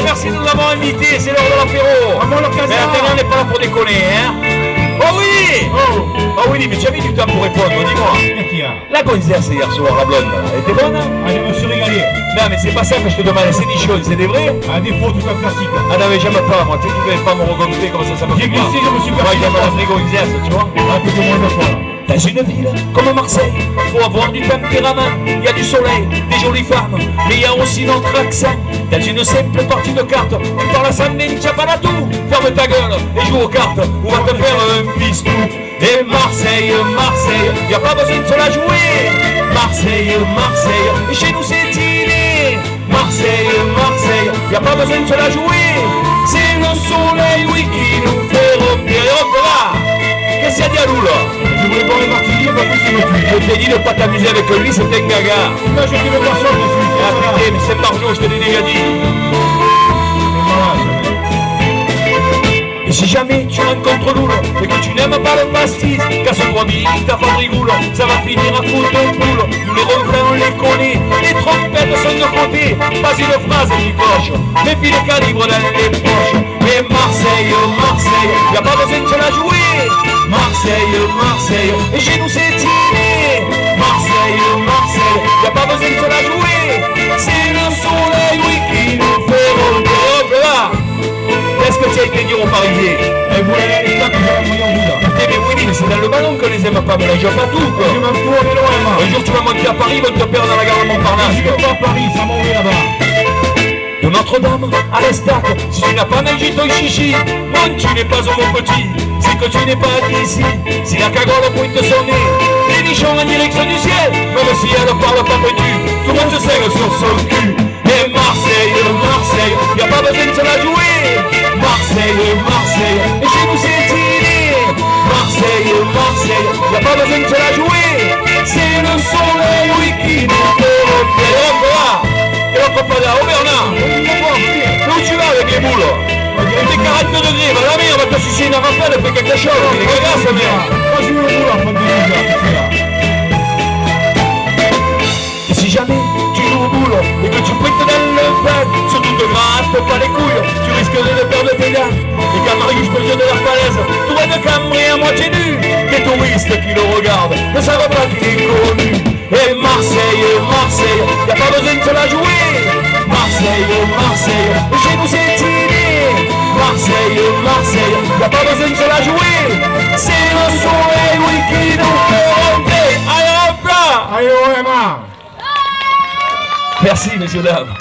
Merci de nous avoir invités, c'est l'heure de l'apéro. Mais maintenant on n'est pas là pour déconner, hein. Oh oui. Oh oui, mais tu avais du temps pour répondre, dis-moi. Qu'est-ce qu'il y a? La concert c'est hier soir, la blonde, elle était bonne, hein? Ah, je me suis régalé. Non mais c'est pas ça que je te demande, c'est des choses, c'est des vrais? À défaut, tout un classique. Ah non mais j'aime pas, moi, tu ne pas me regonfler comme ça me fait J'ai glissé, je me suis moi perdu. j'aime la vraie concert, tu vois. Ah, plus ou moins de fois. Dans une ville comme Marseille, faut avoir du tempérament. Il y a du soleil, des jolies femmes, mais il y a aussi notre accent. Dans une simple partie de cartes, tu parles à Sandrine, tu n'as pas tout. Ferme ta gueule et joue aux cartes, on va te faire un pistou. Et Marseille, Marseille, y a pas besoin de se la jouer. Marseille, Marseille, et chez nous c'est stylé. Marseille, Marseille, y a pas besoin de se la jouer. C'est le soleil, oui, qui nous fait revenir. Et hop là, qu'est-ce qu'il y a Dialou là? Je voulais voir les martyrs, pas plus, il me tue. Je t'ai dit de ne pas t'amuser avec lui, c'était un gaga. Là, je fais le personne dessus. Ah putain, mais c'est Marjo, je te l'ai déjà dit. Et si jamais tu rencontres Loul et que tu n'aimes pas le pastis, casse-toi vite ta fabrigoule, ça va finir à foutre ton boule. Nous les refrains on les connaît, les trompettes sont de côté, pas une phrase qui coche, mais puis les calibres dans les poches. Et Marseille, Marseille, y'a pas besoin de se la jouer. Marseille, Marseille, et chez nous c'est tiré. Marseille, Marseille, y'a pas besoin de se la jouer. C'est le soleil, oui, qui nous fait remonter. Hop là. Qu'est-ce que tu as été dire aux Parisiens? Et vous, les gars, que j'ai envoyé en bout là. Eh mais oui, mais c'est dans le ballon que les aime pas, mais là, je pas tout, quoi. Je m'en fous, on est loin, moi. Un jour, tu vas monter à Paris, ils vont te perdre dans la gare de Montparnasse. Je vais pas à Paris, ça m'en va là-bas. De Notre-Dame à l'Estac, si tu n'as pas mangé ton chichi, non, tu n'es pas un mon petit. C'est que tu n'es pas d'ici. Si la cagole pointe son nez, les nichons en direction du ciel, même si elle parle pas petit, tout le monde se saigne sur son cul. Et Marseille, Marseille, y a pas besoin de se la jouer. Marseille, Marseille, et chez nous c'est tiré. Marseille, Marseille, y a pas besoin de se la jouer. C'est le soleil, oui, qui nous fait remonter. Et hop là, et hop là, oh Bernard, où tu vas avec les boules? Il fait 42 degrés, va la mère, va te sucer une rafale, fais quelque chose, il est gaga sa mère. Moi, je veux le bout là, prendre des boules là, qu'est-ce qu'il y a? Et si jamais tu joues au boule et que tu pointes dans le vin, surtout te gratte pas les couilles, tu risquerais de perdre tes dents. Et quand Marius te vient de la falaise, tu vas te cambrer à moitié nu. Les touristes qui le regardent ne savent pas qu'il est connu. Et Marseille, Marseille, y a pas besoin de se la jouer. Marseille, Marseille, et chez nous c'est tiré. Marseille, Marseille, y a pas besoin de se la jouer. C'est le soleil, oui, qui nous fait rentrer. Allez hop là. Allez, ouais, man. Merci, messieurs, dames.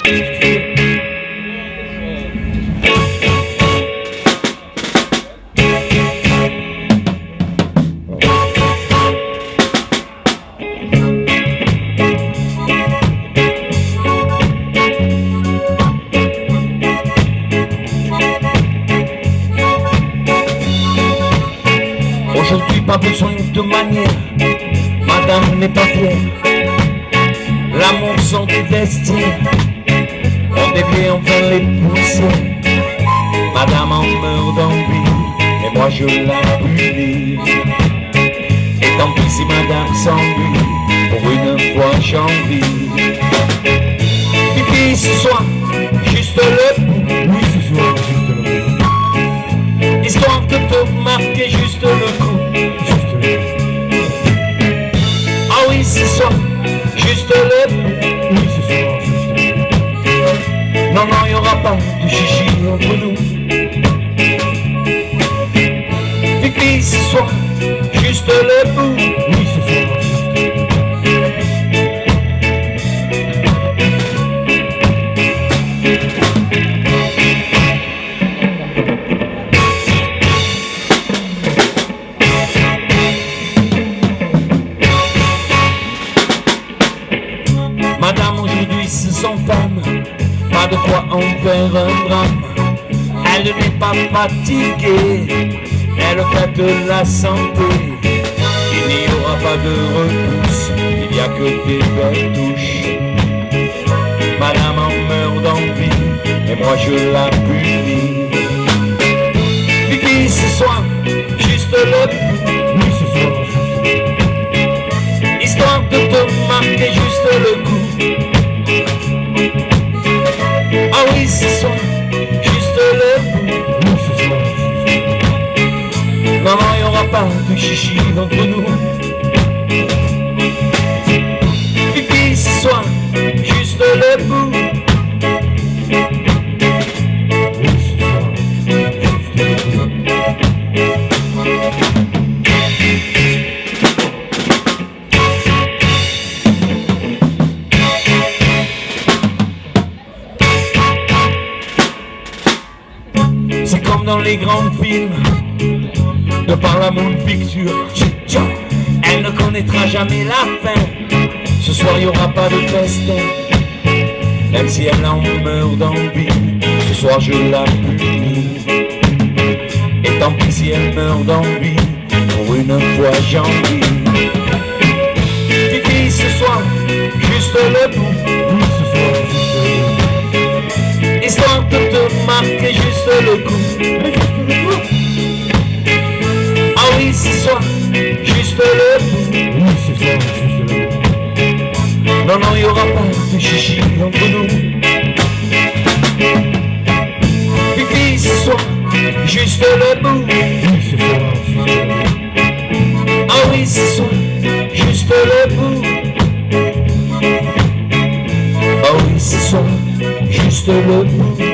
Aujourd'hui, pas besoin de manière, madame n'est pas fière. L'amour sont des destins, on devait enfin les pousser. Madame en meurt d'envie, et moi je la punis. Et tant pis si madame s'ennuie, pour une fois j'en vis. Pipi ce soir, juste le bout. Oui, ce soir, juste le bout. Histoire de te marquer juste le coup. Juste le bout. Ah oui, ce soir, juste le bout. Oui, ce soir, juste le bout. Non, non, il n'y aura pas de chichi entre nous. Pipi ce soir, juste le bout. Oui, ce soir, juste le bout. Madame, aujourd'hui ce sont femmes, pas de quoi en faire un drame. Elle n'est pas fatiguée, elle fait de la santé. Il n'y aura pas de repousse, il n'y a que des belles touches. Madame en meurt d'envie, et moi je la punis. Pipi ce soir, juste juste le bout. Oui, ce soir, juste le bout. Histoire de te marquer juste le coup. Ah oui, ce soir, juste le bout. Oui, ce soir, juste le bout. Non, non, il n'y aura pas de chichi entre nous. Pipi, ce soir, juste le bout. Oui, ce soir, juste le bout. C'est comme dans les grands films de Paramount Pictures. Elle ne connaîtra jamais la fin. Ce soir il n'y aura pas de test. Même si elle en meurt d'envie, ce soir je la punis. Et tant pis si elle meurt d'envie, pour une fois j'ai envie. Fifi ce soir, juste le bout. Oui, ce soir, juste le bout. Histoire de te marquer juste le coup. Mais juste le bout. Ah oui ce soir, juste le bout. Oui, ce soir, juste le bout. Non, non, il n'y aura pas de chichi entre nous. Fifi ce soir, juste le bout. Oui, ce soir, juste le bout. Ah oui ce soir, juste le bout. Ah oui ce soir, juste le bout.